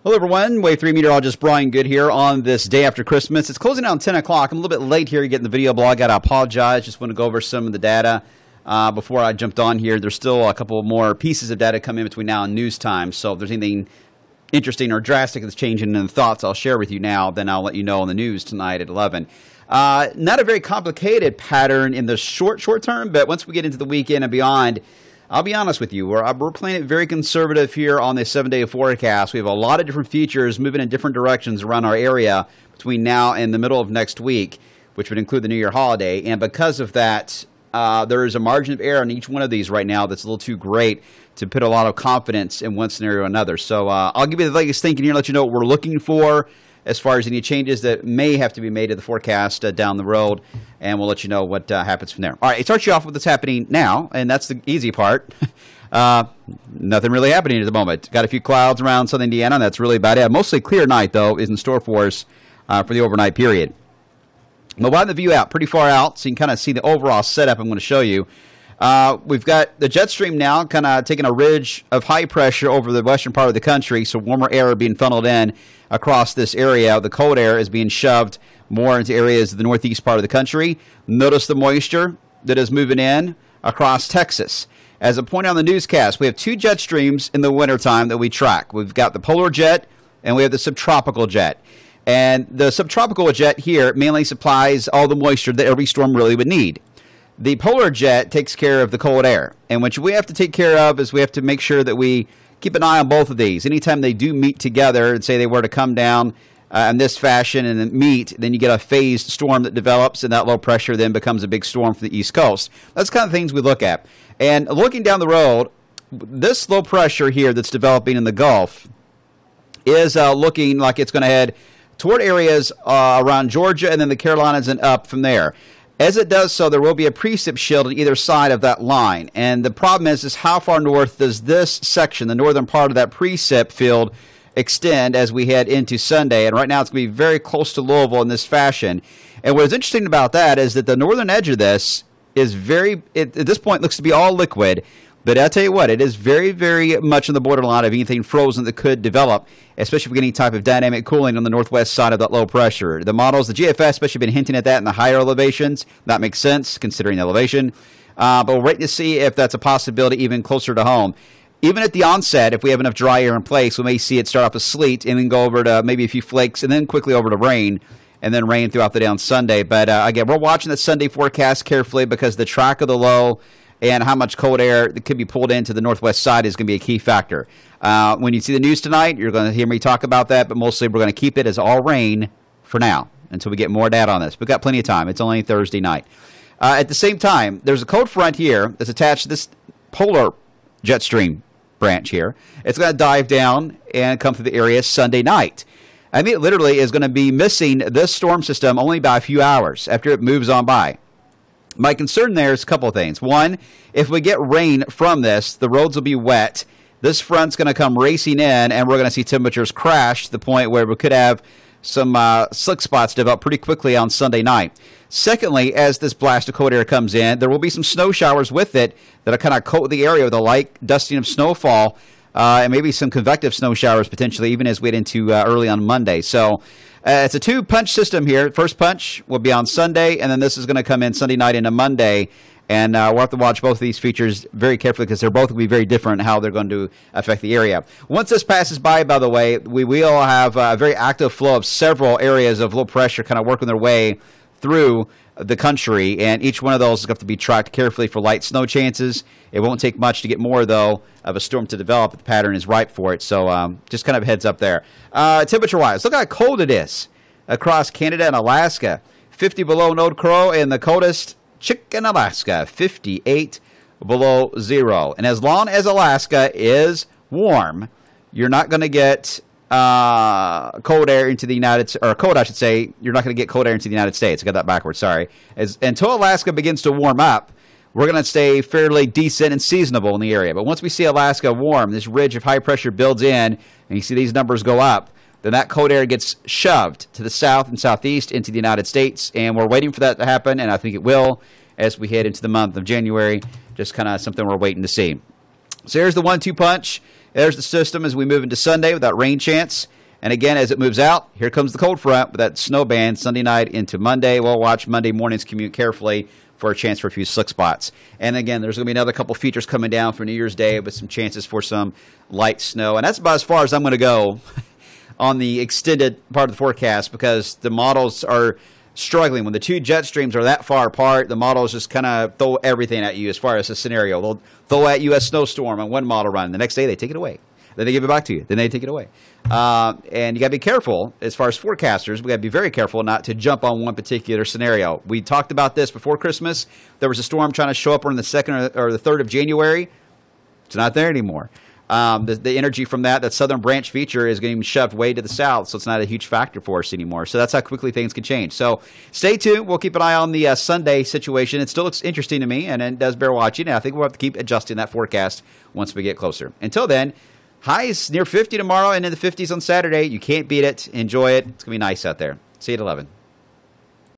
Hello, everyone. Wave 3 meteorologist Brian Good here on this day after Christmas. It's closing out 10 o'clock. I'm a little bit late here getting the video blog out. I apologize. Just want to go over some of the data before I jumped on here. There's still a couple more pieces of data coming in between now and news time. So if there's anything interesting or drastic that's changing in the thoughts I'll share with you now, then I'll let you know on the news tonight at 11. Not a very complicated pattern in the short term, but once we get into the weekend and beyond, I'll be honest with you, we're playing it very conservative here on the 7-day forecast. We have a lot of different features moving in different directions around our area between now and the middle of next week, which would include the New Year holiday. And because of that, there is a margin of error in each one of these right now that's a little too great to put a lot of confidence in one scenario or another. So I'll give you the latest thinking here, let you know what we're looking for as far as any changes that may have to be made to the forecast down the road, and we'll let you know what happens from there. All right, it starts you off with what's happening now, and that's the easy part. Nothing really happening at the moment. Got a few clouds around southern Indiana, and that's really about it. Mostly clear night, though, is in store for us for the overnight period. We'll widen the view out pretty far out, so you can kind of see the overall setup I'm going to show you. We've got the jet stream now kind of taking a ridge of high pressure over the western part of the country, so warmer air being funneled in across this area. The cold air is being shoved more into areas of the northeast part of the country. Notice the moisture that is moving in across Texas. As I pointed out on the newscast, we have two jet streams in the wintertime that we track. We've got the polar jet and we have the subtropical jet. And the subtropical jet here mainly supplies all the moisture that every storm really would need. The polar jet takes care of the cold air. And what we have to take care of is we have to make sure that we keep an eye on both of these. Anytime they do meet together, and say they were to come down in this fashion and then meet, then you get a phased storm that develops, and that low pressure then becomes a big storm for the East Coast. That's the kind of things we look at. And looking down the road, this low pressure here that's developing in the Gulf is looking like it's going to head toward areas around Georgia and then the Carolinas and up from there. As it does so, there will be a precip shield on either side of that line. And the problem is how far north does this section, the northern part of that precip field, extend as we head into Sunday? And right now it's going to be very close to Louisville in this fashion. And what is interesting about that is that the northern edge of this is at this point, looks to be all liquid. But I'll tell you what, it is very, very much on the borderline of anything frozen that could develop, especially if we get any type of dynamic cooling on the northwest side of that low pressure. The models, the GFS especially, been hinting at that in the higher elevations. That makes sense considering the elevation. But we'll wait to see if that's a possibility even closer to home. Even at the onset, if we have enough dry air in place, we may see it start off with sleet and then go over to maybe a few flakes and then quickly over to rain, and then rain throughout the day on Sunday. But again, we're watching the Sunday forecast carefully because the track of the low and how much cold air that could be pulled into the northwest side is going to be a key factor. When you see the news tonight, you're going to hear me talk about that, but mostly we're going to keep it as all rain for now until we get more data on this. We've got plenty of time. It's only Thursday night. At the same time, there's a cold front here that's attached to this polar jet stream branch here. It's going to dive down and come through the area Sunday night. I mean, it literally is going to be missing this storm system only by a few hours after it moves on by. My concern there is a couple of things. One, if we get rain from this, the roads will be wet. This front's going to come racing in, and we're going to see temperatures crash to the point where we could have some slick spots develop pretty quickly on Sunday night. Secondly, as this blast of cold air comes in, there will be some snow showers with it that'll kind of coat the area with a light dusting of snowfall, and maybe some convective snow showers potentially even as we get into early on Monday. So it's a two-punch system here. First punch will be on Sunday, and then this is going to come in Sunday night into Monday. And we'll have to watch both of these features very carefully because they're both going to be very different in how they're going to affect the area. Once this passes by the way, we will have a very active flow of several areas of low pressure kind of working their way through the country, and each one of those is going to have to be tracked carefully for light snow chances. It won't take much to get more, though, of a storm to develop if the pattern is ripe for it. So just kind of heads up there. Temperature-wise, look how cold it is across Canada and Alaska. 50 below Node Crow, and the coldest Chicken, Alaska, 58 below zero. And as long as Alaska is warm, you're not going to get cold air into the you're not going to get cold air into the United States. I got that backwards, sorry. Until Alaska begins to warm up, we're going to stay fairly decent and seasonable in the area. But once we see Alaska warm, this ridge of high pressure builds in, and you see these numbers go up, then that cold air gets shoved to the south and southeast into the United States, and we're waiting for that to happen, and I think it will as we head into the month of January. Just kind of something we're waiting to see. So here's the 1-2 punch. There's the system as we move into Sunday with that rain chance. And again, as it moves out, here comes the cold front with that snow band Sunday night into Monday. We'll watch Monday morning's commute carefully for a chance for a few slick spots. And again, there's going to be another couple features coming down for New Year's Day with some chances for some light snow. And that's about as far as I'm going to go on the extended part of the forecast, because the models are struggling. When the two jet streams are that far apart, the models just kind of throw everything at you as far as a scenario. They'll throw at you a snowstorm on one model run. The next day, they take it away. Then they give it back to you. Then they take it away. And you got to be careful as far as forecasters. We got to be very careful not to jump on one particular scenario. We talked about this before Christmas. There was a storm trying to show up on the 2nd or the 3rd of January. It's not there anymore. The energy from that southern branch feature is getting shoved way to the south, so it's not a huge factor for us anymore. So that's how quickly things can change. So stay tuned. We'll keep an eye on the Sunday situation. It still looks interesting to me, and it does bear watching. And I think we'll have to keep adjusting that forecast once we get closer. Until then, highs near 50 tomorrow and in the 50s on Saturday. You can't beat it. Enjoy it. It's going to be nice out there. See you at 11.